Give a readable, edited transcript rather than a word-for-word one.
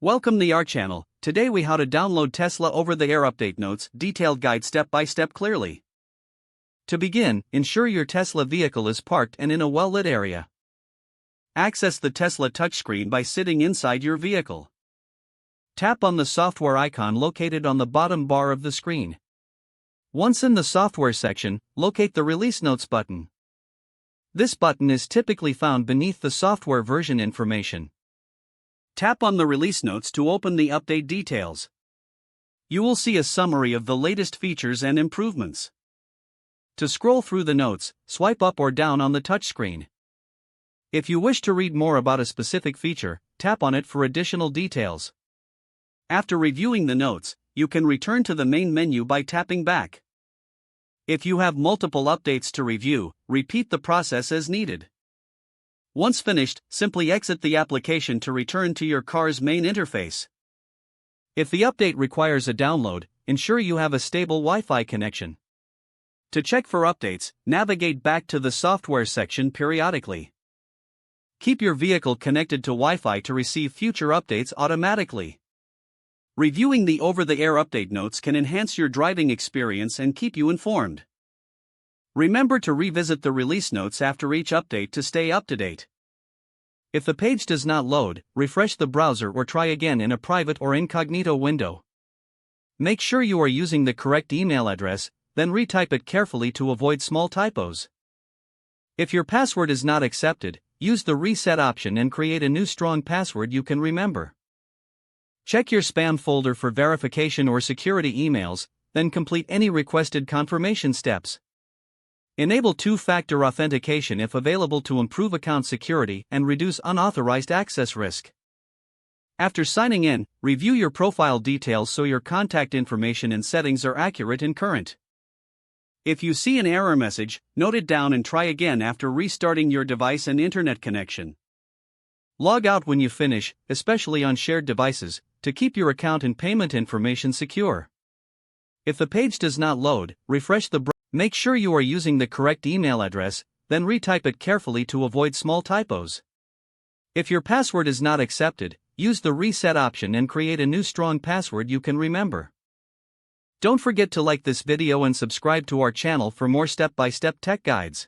Welcome to our channel. Today we how to download Tesla over-the-air update notes, detailed guide step by step clearly. To begin, ensure your Tesla vehicle is parked and in a well-lit area. Access the Tesla touchscreen by sitting inside your vehicle. Tap on the software icon located on the bottom bar of the screen. Once in the software section, locate the Release Notes button. This button is typically found beneath the software version information. Tap on the release notes to open the update details. You will see a summary of the latest features and improvements. To scroll through the notes, swipe up or down on the touchscreen. If you wish to read more about a specific feature, tap on it for additional details. After reviewing the notes, you can return to the main menu by tapping back. If you have multiple updates to review, repeat the process as needed. Once finished, simply exit the application to return to your car's main interface. If the update requires a download, ensure you have a stable Wi-Fi connection. To check for updates, navigate back to the software section periodically. Keep your vehicle connected to Wi-Fi to receive future updates automatically. Reviewing the over-the-air update notes can enhance your driving experience and keep you informed. Remember to revisit the release notes after each update to stay up to date. If the page does not load, refresh the browser or try again in a private or incognito window. Make sure you are using the correct email address, then retype it carefully to avoid small typos. If your password is not accepted, use the reset option and create a new strong password you can remember. Check your spam folder for verification or security emails, then complete any requested confirmation steps. Enable two-factor authentication if available to improve account security and reduce unauthorized access risk. After signing in, review your profile details so your contact information and settings are accurate and current. If you see an error message, note it down and try again after restarting your device and internet connection. Log out when you finish, especially on shared devices, to keep your account and payment information secure. If the page does not load, refresh the browser. Make sure you are using the correct email address, then retype it carefully to avoid small typos. If your password is not accepted, use the reset option and create a new strong password you can remember. Don't forget to like this video and subscribe to our channel for more step-by-step tech guides.